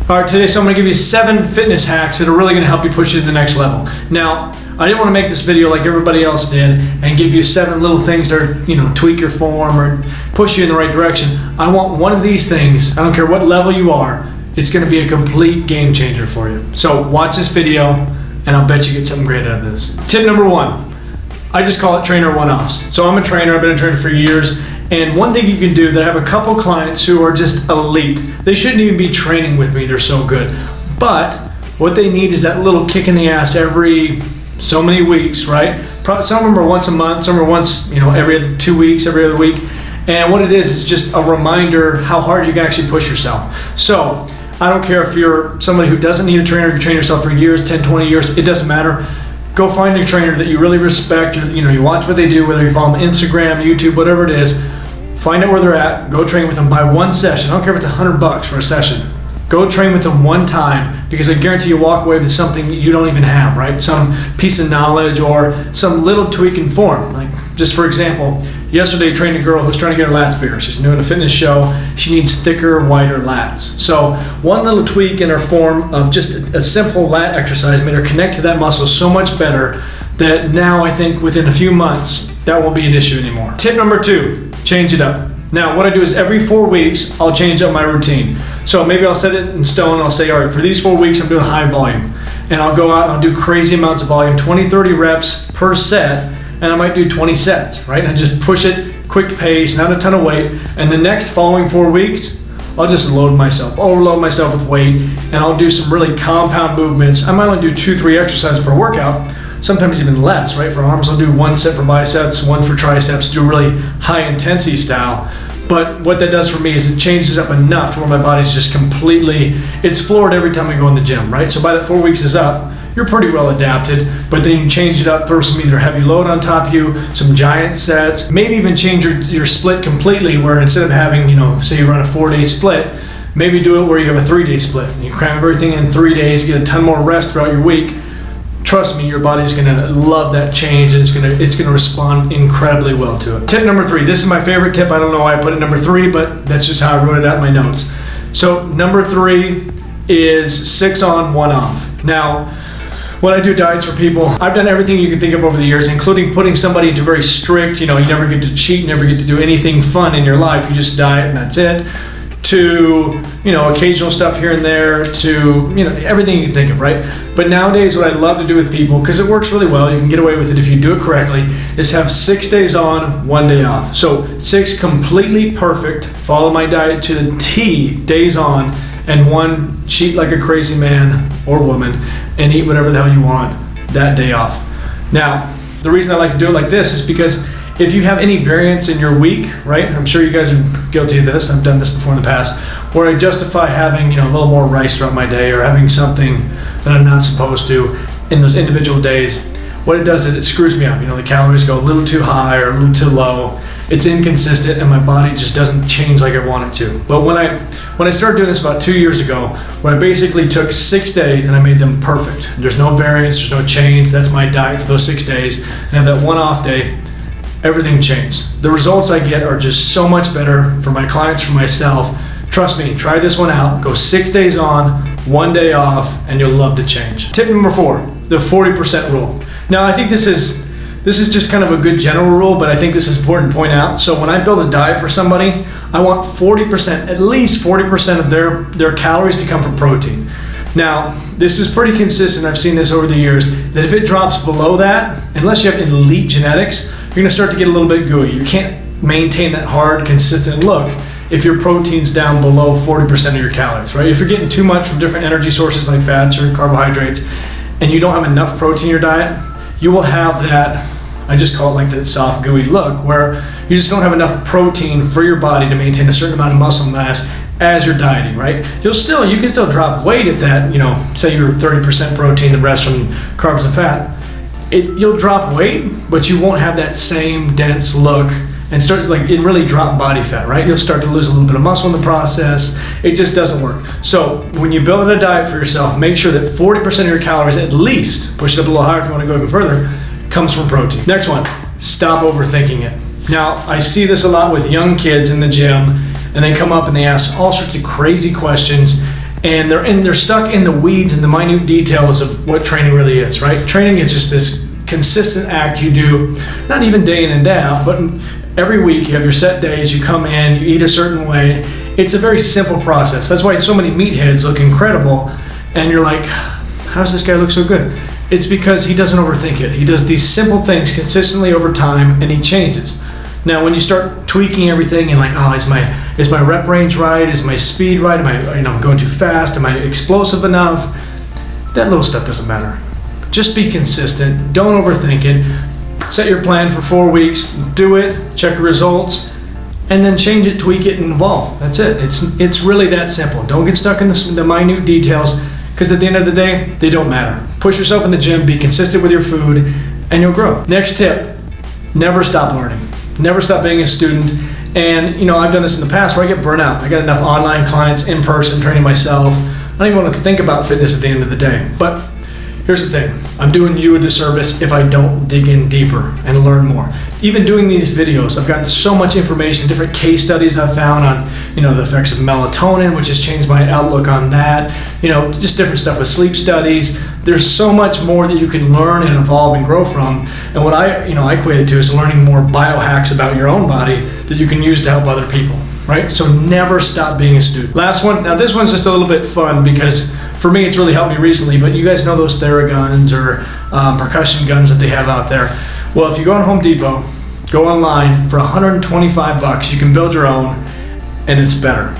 All right, today, so I'm gonna give you 7 fitness hacks that are really gonna help you push you to the next level. Now, I didn't wanna make this video like everybody else did and give you 7 little things that are, tweak your form or push you in the right direction. I want one of these things, I don't care what level you are, it's gonna be a complete game changer for you. So watch this video and I'll bet you get something great out of this. Tip number 1, I just call it trainer one-offs. So I'm a trainer, I've been a trainer for years. And one thing you can do, that I have a couple clients who are just elite. They shouldn't even be training with me, they're so good. But what they need is that little kick in the ass every so many weeks, right? Some of them are once a month, some are once, every 2 weeks, every other week. And what it is just a reminder how hard you can actually push yourself. So I don't care if you're somebody who doesn't need a trainer, you train yourself for years, 10, 20 years, it doesn't matter. Go find a trainer that you really respect, you watch what they do, whether you follow them on Instagram, YouTube, whatever it is. Find out where they're at, go train with them, buy one session. I don't care if it's $100 for a session. Go train with them one time, because I guarantee you walk away with something you don't even have, right? Some piece of knowledge or some little tweak in form. Like, just for example, yesterday I trained a girl who's trying to get her lats bigger. She's doing a fitness show. She needs thicker, wider lats. So one little tweak in her form of just a simple lat exercise made her connect to that muscle so much better that now I think within a few months, that won't be an issue anymore. Tip number 2, change it up. Now, what I do is every 4 weeks, I'll change up my routine. So maybe I'll set it in stone. I'll say, all right, for these 4 weeks, I'm doing high volume. And I'll go out and I'll do crazy amounts of volume, 20, 30 reps per set, and I might do 20 sets, right? And I just push it, quick pace, not a ton of weight. And the next following 4 weeks, I'll just overload myself with weight, and I'll do some really compound movements. I might only do 2-3 exercises per workout, sometimes even less, right? For arms, I'll do 1 set for biceps, 1 for triceps, do really high intensity style. But what that does for me is it changes up enough to where my body's just completely, it's floored every time I go in the gym, right? So by that 4 weeks is up, you're pretty well adapted, but then you change it up, throw some either heavy load on top of you, some giant sets, maybe even change your split completely, where instead of having, say you run a 4-day split, maybe do it where you have a 3-day split. You cram everything in 3 days, get a ton more rest throughout your week. Trust me, your body's gonna love that change, and it's gonna respond incredibly well to it. Tip number 3, this is my favorite tip. I don't know why I put it number 3, but that's just how I wrote it out in my notes. So number 3 is 6 on, 1 off. Now, when I do diets for people, I've done everything you can think of over the years, including putting somebody into very strict, you never get to cheat, you never get to do anything fun in your life, you just diet and that's it, to, occasional stuff here and there, to, everything you can think of, right? But nowadays, what I love to do with people, because it works really well, you can get away with it if you do it correctly, is have 6 days on, 1 day off. So 6 completely perfect, follow my diet to the T, days on, and 1 cheat like a crazy man or woman and eat whatever the hell you want that day off. Now, the reason I like to do it like this is because if you have any variance in your week, right? I'm sure you guys are guilty of this. I've done this before in the past, where I justify having, a little more rice throughout my day or having something that I'm not supposed to in those individual days. What it does is it screws me up. The calories go a little too high or a little too low. It's inconsistent and my body just doesn't change like I want it to. But when I started doing this about 2 years ago, where I basically took 6 days and I made them perfect. There's no variance, there's no change. That's my diet for those 6 days. And I have that 1 off day. Everything changed. The results I get are just so much better for my clients, for myself. Trust me, try this one out. Go 6 days on, 1 day off, and you'll love the change. Tip number 4, the 40% rule. Now, I think this is just kind of a good general rule, but I think this is important to point out. So when I build a diet for somebody, I want 40%, at least 40% of their calories to come from protein. Now, this is pretty consistent. I've seen this over the years, that if it drops below that, unless you have elite genetics, you're gonna start to get a little bit gooey. You can't maintain that hard, consistent look if your protein's down below 40% of your calories, right? If you're getting too much from different energy sources like fats or carbohydrates, and you don't have enough protein in your diet, you will have that, I just call it like that soft, gooey look, where you just don't have enough protein for your body to maintain a certain amount of muscle mass as you're dieting, right? You can still drop weight at that, say you're 30% protein, the rest from carbs and fat. You'll drop weight, but you won't have that same dense look and it really drop body fat, right? You'll start to lose a little bit of muscle in the process. It just doesn't work. So when you build a diet for yourself, make sure that 40% of your calories, at least, push it up a little higher if you want to go even further, comes from protein. Next one, stop overthinking it. Now, I see this a lot with young kids in the gym, and they come up and they ask all sorts of crazy questions, and they're stuck in the weeds and the minute details of what training really is, right? Training is just this consistent act you do, not even day in and day out, but every week you have your set days, you come in, you eat a certain way. It's a very simple process. That's why so many meatheads look incredible, and you're like, how does this guy look so good? It's because he doesn't overthink it. He does these simple things consistently over time, and he changes. Now, when you start tweaking everything and like, oh, is my rep range right? Is my speed right? Am I going too fast? Am I explosive enough? That little stuff doesn't matter. Just be consistent. Don't overthink it. Set your plan for 4 weeks. Do it. Check your results, and then change it, tweak it, and evolve. That's it. It's really that simple. Don't get stuck in the minute details, because at the end of the day, they don't matter. Push yourself in the gym. Be consistent with your food, and you'll grow. Next tip: never stop learning. Never stop being a student. And I've done this in the past where I get burnt out. I got enough online clients, in person, training myself. I don't even want to think about fitness at the end of the day. But here's the thing. I'm doing you a disservice if I don't dig in deeper and learn more. Even doing these videos, I've gotten so much information, different case studies I've found on, the effects of melatonin, which has changed my outlook on that. Just different stuff with sleep studies. There's so much more that you can learn and evolve and grow from. And what I equate it to is learning more biohacks about your own body that you can use to help other people, right? So never stop being a student. Last one. Now this one's just a little bit fun because for me it's really helped me recently, but you guys know those Theraguns or percussion guns that they have out there. Well, if you go on Home Depot, go online, for $125, you can build your own, and it's better.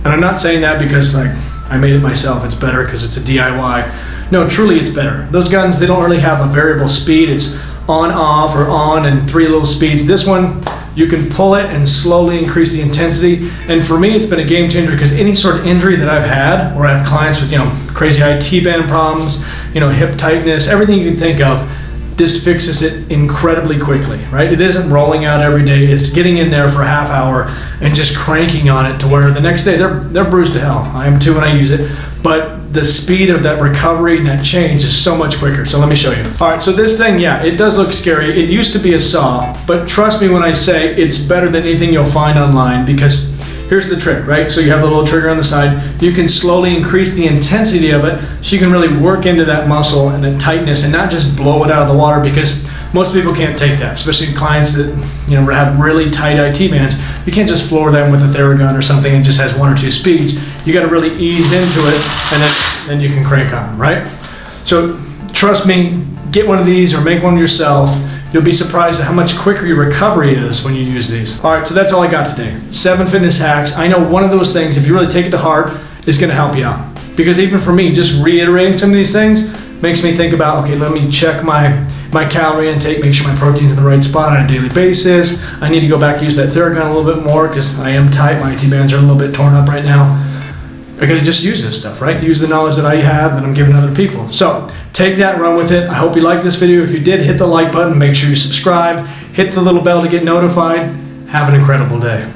And I'm not saying that because I made it myself, it's better because it's a DIY. No, truly it's better. Those guns, they don't really have a variable speed. It's on, off, or on, and 3 little speeds. This one, you can pull it and slowly increase the intensity. And for me, it's been a game changer because any sort of injury that I've had, or I have clients with, crazy IT band problems, hip tightness, everything you can think of, this fixes it incredibly quickly, right? It isn't rolling out every day. It's getting in there for a half hour and just cranking on it to where the next day they're bruised to hell. I am too when I use it. But the speed of that recovery and that change is so much quicker. So let me show you. All right, so this thing, yeah, it does look scary. It used to be a saw, but trust me when I say it's better than anything you'll find online, because here's the trick, right? So you have the little trigger on the side. You can slowly increase the intensity of it so you can really work into that muscle and the tightness and not just blow it out of the water, because most people can't take that, especially clients that have really tight IT bands. You can't just floor them with a Theragun or something and just has 1 or 2 speeds. You got to really ease into it, and then you can crank on them, right? So trust me, get one of these or make one yourself. You'll be surprised at how much quicker your recovery is when you use these. All right, so that's all I got today. 7 fitness hacks. I know one of those things, if you really take it to heart, is gonna help you out. Because even for me, just reiterating some of these things makes me think about, okay, let me check my calorie intake, make sure my protein's in the right spot on a daily basis. I need to go back and use that Theragun a little bit more because I am tight. My IT bands are a little bit torn up right now. I gotta just use this stuff, right? Use the knowledge that I have that I'm giving other people. So take that, run with it. I hope you liked this video. If you did, hit the like button, make sure you subscribe, hit the little bell to get notified. Have an incredible day.